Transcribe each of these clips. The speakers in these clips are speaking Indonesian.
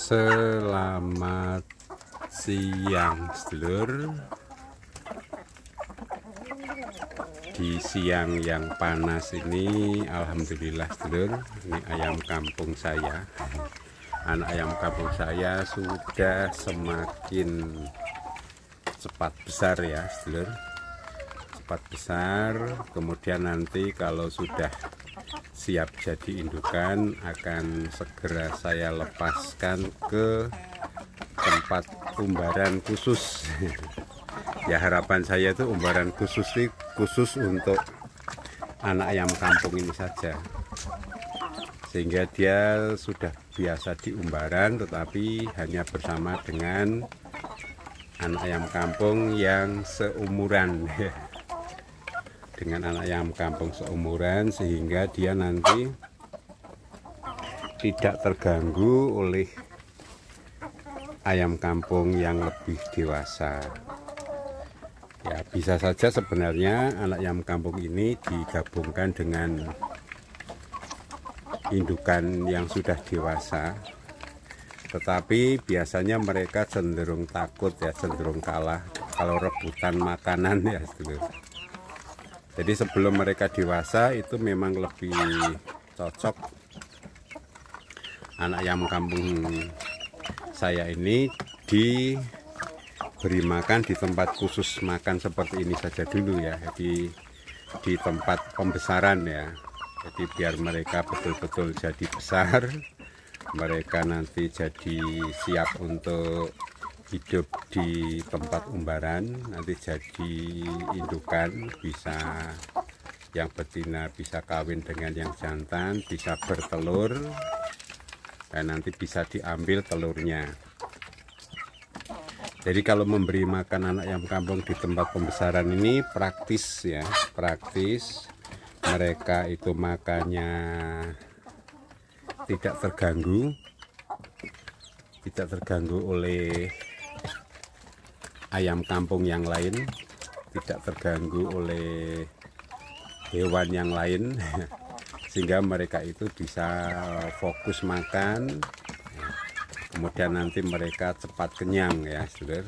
Selamat siang sedulur. Di siang yang panas ini alhamdulillah sedulur, ini ayam kampung saya. Anak ayam kampung saya sudah semakin cepat besar ya sedulur. Cepat besar, kemudian nanti kalau sudah siap jadi indukan akan segera saya lepaskan ke tempat umbaran khusus. Ya, harapan saya itu umbaran khusus untuk anak ayam kampung ini saja, sehingga dia sudah biasa di umbaran tetapi hanya bersama dengan anak ayam kampung yang seumuran. Dengan anak ayam kampung seumuran, sehingga dia nanti tidak terganggu oleh ayam kampung yang lebih dewasa. Ya, bisa saja sebenarnya anak ayam kampung ini digabungkan dengan indukan yang sudah dewasa, tetapi biasanya mereka cenderung takut ya, cenderung kalah kalau rebutan makanan ya sedulur. Jadi sebelum mereka dewasa itu memang lebih cocok anak ayam kampung saya ini diberi makan di tempat khusus makan seperti ini saja dulu ya. Jadi di tempat pembesaran ya. Jadi biar mereka betul-betul jadi besar, mereka nanti jadi siap untuk hidup di tempat umbaran, nanti jadi indukan, bisa yang betina bisa kawin dengan yang jantan, bisa bertelur, dan nanti bisa diambil telurnya. Jadi kalau memberi makan anak ayam kampung di tempat pembesaran ini praktis ya, praktis. Mereka itu makannya tidak terganggu oleh ayam kampung yang lain, tidak terganggu oleh hewan yang lain, sehingga mereka itu bisa fokus makan. Kemudian nanti mereka cepat kenyang ya saudara,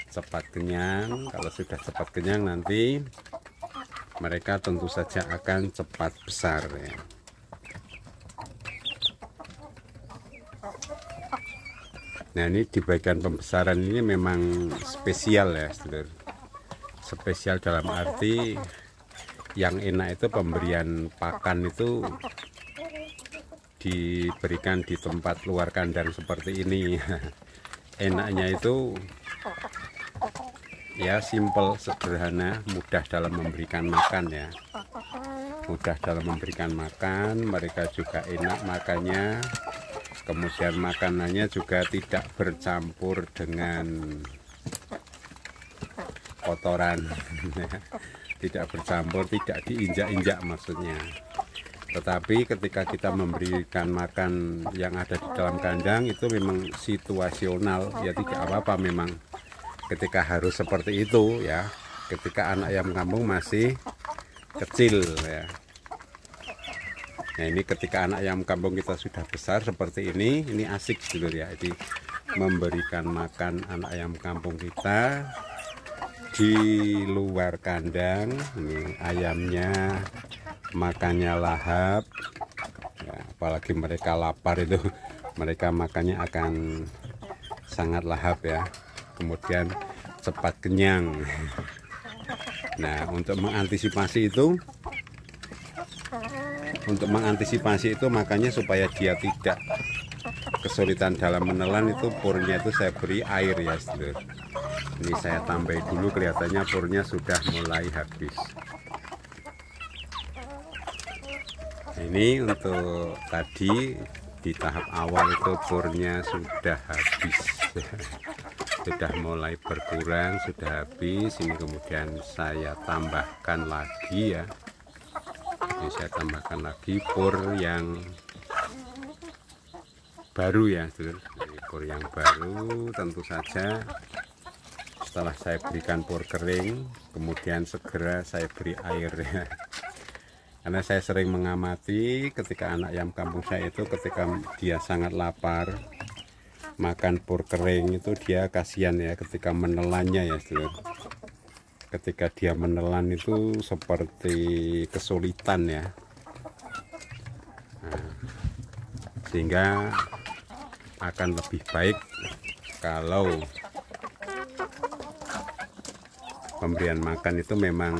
cepat kenyang. Kalau sudah cepat kenyang nanti mereka tentu saja akan cepat besar ya. Nah, ini di bagian pembesaran ini memang spesial ya saudara. Spesial dalam arti yang enak itu pemberian pakan itu diberikan di tempat luar kandang seperti ini. Enaknya itu ya simple, sederhana, mudah dalam memberikan makan ya. Mudah dalam memberikan makan, mereka juga enak makannya. Kemudian makanannya juga tidak bercampur dengan kotoran, tidak bercampur, tidak diinjak-injak maksudnya. Tetapi ketika kita memberikan makan yang ada di dalam kandang itu memang situasional ya, tidak apa-apa memang ketika harus seperti itu ya, ketika anak ayam kampung masih kecil ya. Nah, ini ketika anak ayam kampung kita sudah besar seperti ini asik dulu ya. Jadi memberikan makan anak ayam kampung kita di luar kandang. Ini ayamnya makannya lahap ya, apalagi mereka lapar itu mereka makannya akan sangat lahap ya, kemudian cepat kenyang. Nah, untuk mengantisipasi itu makanya supaya dia tidak kesulitan dalam menelan, itu purnya itu saya beri air ya sedulur. Ini saya tambahin dulu, kelihatannya purnya sudah mulai habis. Ini untuk tadi di tahap awal itu purnya sudah habis. Sudah mulai berkurang, sudah habis. Ini kemudian saya tambahkan lagi ya. Ini saya tambahkan lagi pur yang baru ya, pur yang baru. Tentu saja setelah saya berikan pur kering, kemudian segera saya beri air ya. Karena saya sering mengamati ketika anak ayam kampung saya itu ketika dia sangat lapar, makan pur kering itu dia kasihan ya ketika menelannya ya sedulur. Ketika dia menelan itu seperti kesulitan ya. Nah, sehingga akan lebih baik kalau pemberian makan itu memang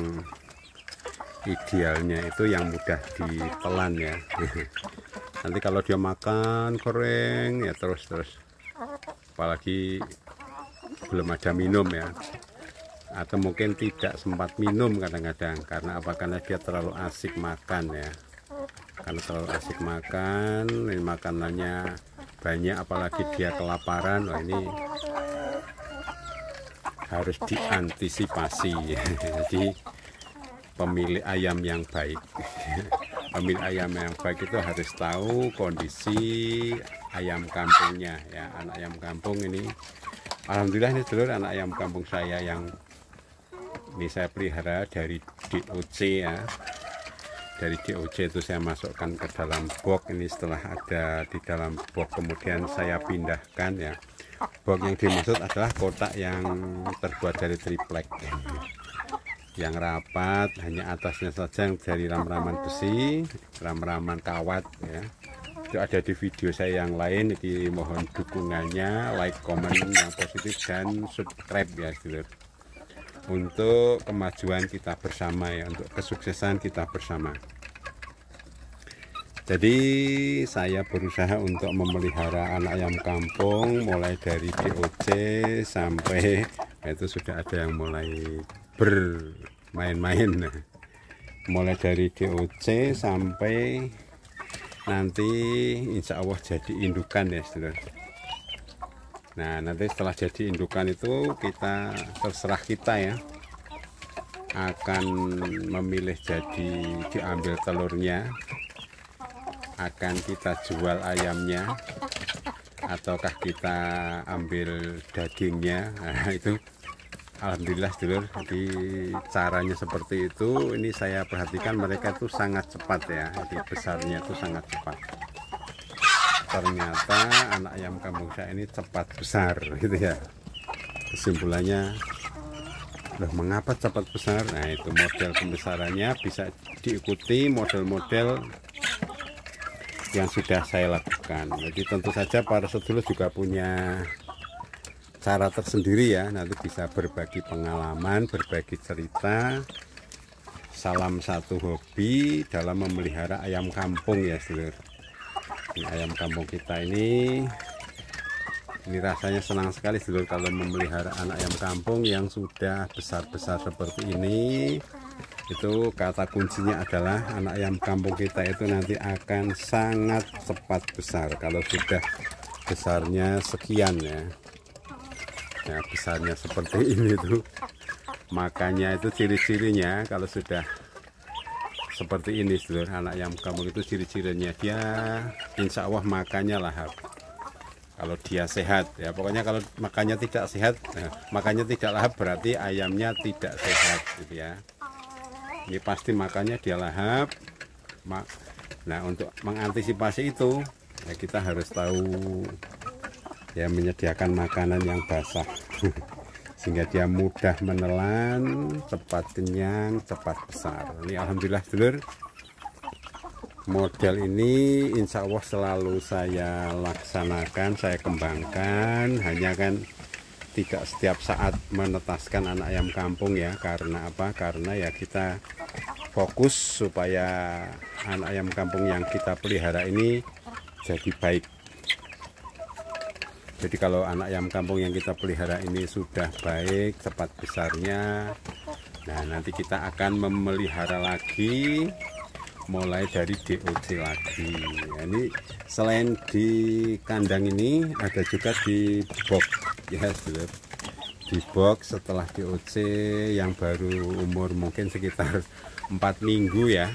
idealnya itu yang mudah ditelan ya. Nanti kalau dia makan kering ya terus apalagi belum ada minum ya, atau mungkin tidak sempat minum kadang-kadang karena apa, karena dia terlalu asik makan ya. Karena terlalu asik makan, ini makanannya banyak, apalagi dia kelaparan. Wah, ini harus diantisipasi. Jadi pemilik ayam yang baik pemilik ayam yang baik itu harus tahu kondisi ayam kampungnya ya. Anak ayam kampung ini alhamdulillah ini sedulur, anak ayam kampung saya yang ini saya pelihara dari DOC ya. Dari DOC itu saya masukkan ke dalam box. Ini setelah ada di dalam box kemudian saya pindahkan ya. Box yang dimaksud adalah kotak yang terbuat dari triplek yang rapat, hanya atasnya saja yang dari ram-raman besi, ram-raman kawat ya. Itu ada di video saya yang lain. Jadi mohon dukungannya, like, komen yang positif dan subscribe ya sedulur, untuk kemajuan kita bersama ya, untuk kesuksesan kita bersama. Jadi saya berusaha untuk memelihara anak ayam kampung mulai dari DOC sampai itu sudah ada yang mulai bermain-main. Mulai dari DOC sampai nanti insya Allah jadi indukan ya sedulur. Nah nanti setelah jadi indukan itu kita terserah kita ya, akan memilih jadi diambil telurnya, akan kita jual ayamnya, ataukah kita ambil dagingnya. Nah itu alhamdulillah sedulur, jadi caranya seperti itu. Ini saya perhatikan mereka itu sangat cepat ya, jadi besarnya itu sangat cepat. Ternyata anak ayam kampung saya ini cepat besar gitu ya. Kesimpulannya, loh mengapa cepat besar? Nah itu model pembesarannya bisa diikuti model-model yang sudah saya lakukan. Jadi tentu saja para sedulur juga punya cara tersendiri ya, nanti bisa berbagi pengalaman, berbagi cerita. Salam satu hobi dalam memelihara ayam kampung ya sedulur. Ini ayam kampung kita ini rasanya senang sekali sedulur kalau memelihara anak ayam kampung yang sudah besar-besar seperti ini. Itu kata kuncinya adalah anak ayam kampung kita itu nanti akan sangat cepat besar kalau sudah besarnya sekian ya. Ya besarnya seperti ini tuh, makanya itu ciri-cirinya kalau sudah seperti ini sedulur, anak ayam kampung itu ciri-cirinya dia insya Allah makannya lahap. Kalau dia sehat ya, pokoknya kalau makannya tidak sehat, makannya tidak lahap berarti ayamnya tidak sehat gitu ya. Ini pasti makannya dia lahap. Nah untuk mengantisipasi itu ya kita harus tahu ya, menyediakan makanan yang basah sehingga dia mudah menelan, cepat kenyang, cepat besar. Ini alhamdulillah sedulur, model ini insya Allah selalu saya laksanakan, saya kembangkan. Hanya kan tidak setiap saat menetaskan anak ayam kampung ya. Karena apa? Karena ya kita fokus supaya anak ayam kampung yang kita pelihara ini jadi baik. Jadi kalau anak ayam kampung yang kita pelihara ini sudah baik, cepat besarnya, nah nanti kita akan memelihara lagi mulai dari DOC lagi. Nah, ini selain di kandang ini ada juga di box ya sedulur. Di box setelah DOC yang baru umur mungkin sekitar 4 minggu ya.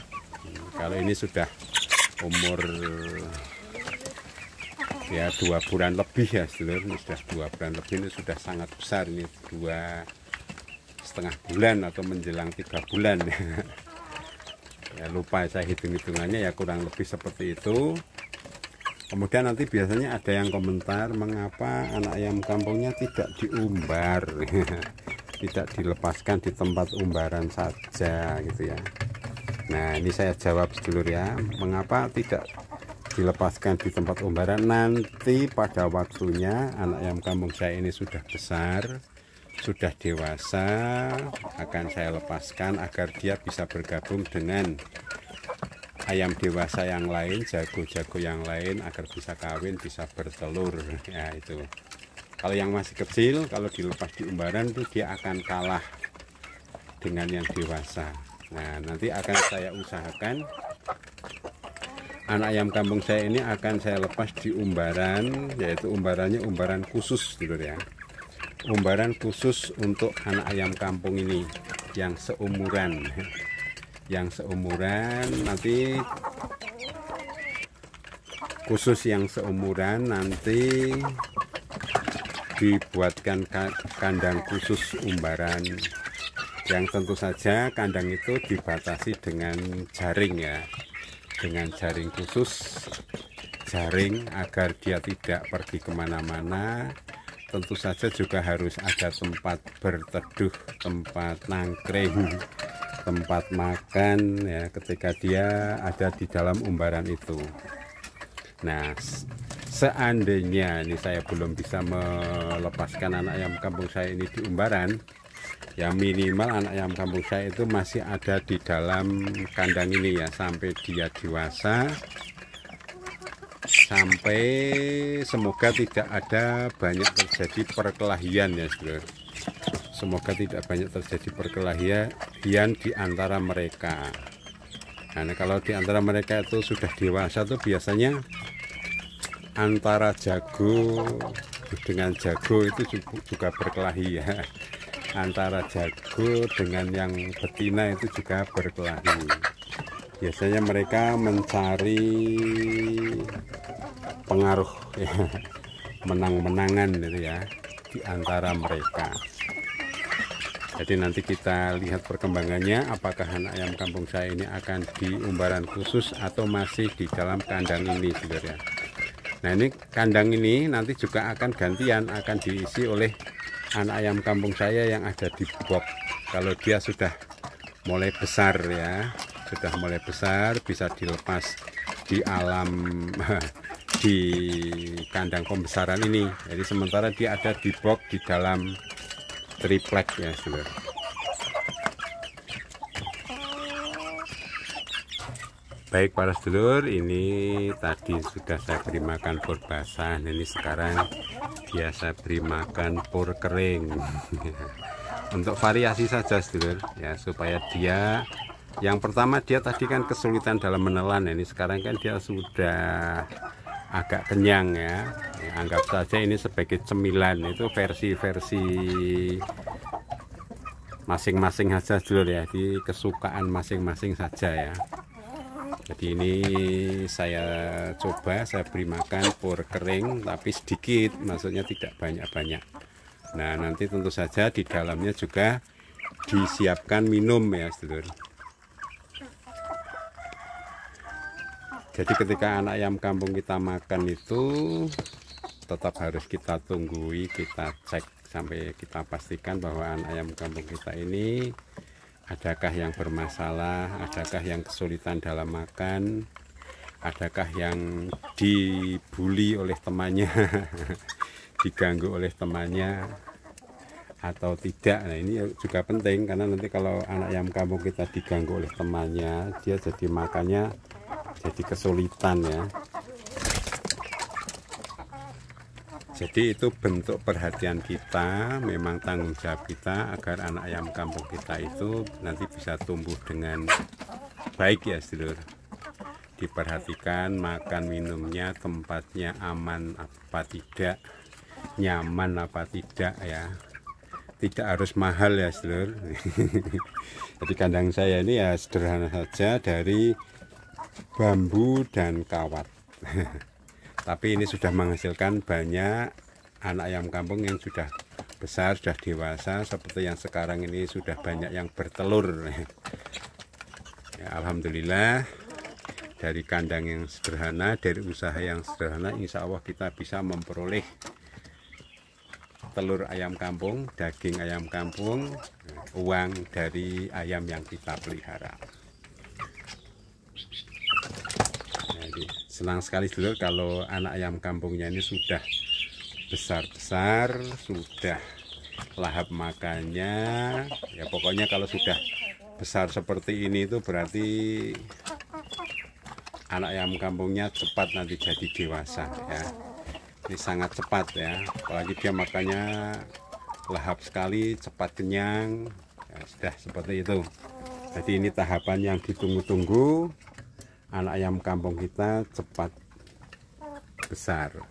Kalau ini sudah umur ya 2 bulan lebih ya sedulur. Ini sudah 2 bulan lebih, ini sudah sangat besar. Ini 2,5 bulan atau menjelang 3 bulan. ya lupa saya hitung-hitungannya, ya kurang lebih seperti itu. Kemudian nanti biasanya ada yang komentar, mengapa anak ayam kampungnya tidak diumbar, tidak dilepaskan di tempat umbaran saja gitu ya. Nah ini saya jawab sedulur ya, mengapa tidak dilepaskan di tempat umbaran. Nanti pada waktunya anak ayam kampung saya ini sudah besar, sudah dewasa, akan saya lepaskan agar dia bisa bergabung dengan ayam dewasa yang lain, jago-jago yang lain, agar bisa kawin, bisa bertelur ya. Itu kalau yang masih kecil, kalau dilepas di umbaran tuh dia akan kalah dengan yang dewasa. Nah nanti akan saya usahakan anak ayam kampung saya ini akan saya lepas di umbaran, yaitu umbarannya umbaran khusus gitu ya. Umbaran khusus untuk anak ayam kampung ini yang seumuran. Yang seumuran nanti khusus yang seumuran nanti dibuatkan kandang khusus umbaran, yang tentu saja kandang itu dibatasi dengan jaring ya, dengan jaring khusus, jaring agar dia tidak pergi kemana-mana. Tentu saja juga harus ada tempat berteduh, tempat nangkring, tempat makan ya ketika dia ada di dalam umbaran itu. Nah seandainya ini saya belum bisa melepaskan anak ayam kampung saya ini di umbaran, ya minimal anak ayam kampung saya itu masih ada di dalam kandang ini ya, sampai dia dewasa, sampai semoga tidak ada banyak terjadi perkelahian ya saudara. Semoga tidak banyak terjadi perkelahian di antara mereka. Nah kalau di antara mereka itu sudah dewasa tuh biasanya antara jago dengan jago itu juga berkelahi ya. Antara jago dengan yang betina itu juga berkelahi. Biasanya mereka mencari pengaruh ya, menang-menangan gitu ya di antara mereka. Jadi nanti kita lihat perkembangannya, apakah anak ayam kampung saya ini akan di umbaran khusus atau masih di dalam kandang ini saudara. Nah ini kandang ini nanti juga akan gantian, akan diisi oleh anak ayam kampung saya yang ada di box. Kalau dia sudah mulai besar ya, sudah mulai besar, bisa dilepas di alam di kandang pembesaran ini. Jadi sementara dia ada di box di dalam triplek ya saudara. Baik para sedulur, ini tadi sudah saya beri makan pur basah, ini sekarang biasa beri makan pur kering. Untuk variasi saja sedulur ya, supaya dia, yang pertama dia tadi kan kesulitan dalam menelan, ini sekarang kan dia sudah agak kenyang ya. Anggap saja ini sebagai cemilan, itu versi-versi masing-masing saja dulu ya, di kesukaan masing-masing saja ya. Jadi ini saya coba, saya beri makan pur kering tapi sedikit, maksudnya tidak banyak-banyak. Nah nanti tentu saja di dalamnya juga disiapkan minum ya sedulur. Jadi ketika anak ayam kampung kita makan itu tetap harus kita tunggui, kita cek sampai kita pastikan bahwa anak ayam kampung kita ini adakah yang bermasalah, adakah yang kesulitan dalam makan, adakah yang dibully oleh temannya, diganggu oleh temannya atau tidak. Nah ini juga penting, karena nanti kalau anak ayam kampung kita diganggu oleh temannya, dia jadi makannya jadi kesulitan ya. Jadi itu bentuk perhatian kita, memang tanggung jawab kita agar anak ayam kampung kita itu nanti bisa tumbuh dengan baik ya sedulur. Diperhatikan makan minumnya, tempatnya aman apa tidak, nyaman apa tidak ya. Tidak harus mahal ya sedulur. Jadi kandang saya ini ya sederhana saja, dari bambu dan kawat. Tapi ini sudah menghasilkan banyak anak ayam kampung yang sudah besar, sudah dewasa, seperti yang sekarang ini sudah banyak yang bertelur. Ya, Ya, alhamdulillah dari kandang yang sederhana, dari usaha yang sederhana, insya Allah kita bisa memperoleh telur ayam kampung, daging ayam kampung, uang dari ayam yang kita pelihara. Jadi, senang sekali dulu kalau anak ayam kampungnya ini sudah besar-besar, sudah lahap makannya. Ya pokoknya kalau sudah besar seperti ini itu berarti anak ayam kampungnya cepat nanti jadi dewasa ya. Ini sangat cepat ya, apalagi dia makannya lahap sekali, cepat kenyang ya, sudah seperti itu. Jadi ini tahapan yang ditunggu-tunggu, anak ayam kampung kita cepat besar.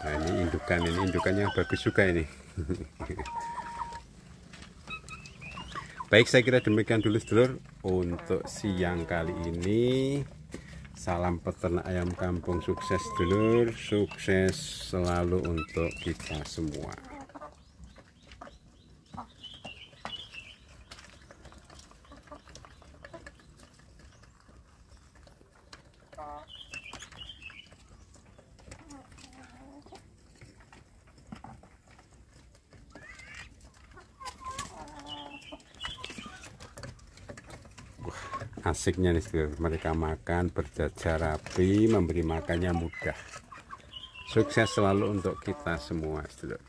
Nah ini indukannya bagus juga ini. Baik, saya kira demikian dulu sedulur untuk siang kali ini. Salam peternak ayam kampung, sukses dulur, sukses selalu untuk kita semua. Asiknya nih sedulur, mereka makan berjajar rapi, memberi makannya mudah. Sukses selalu untuk kita semua sedulur.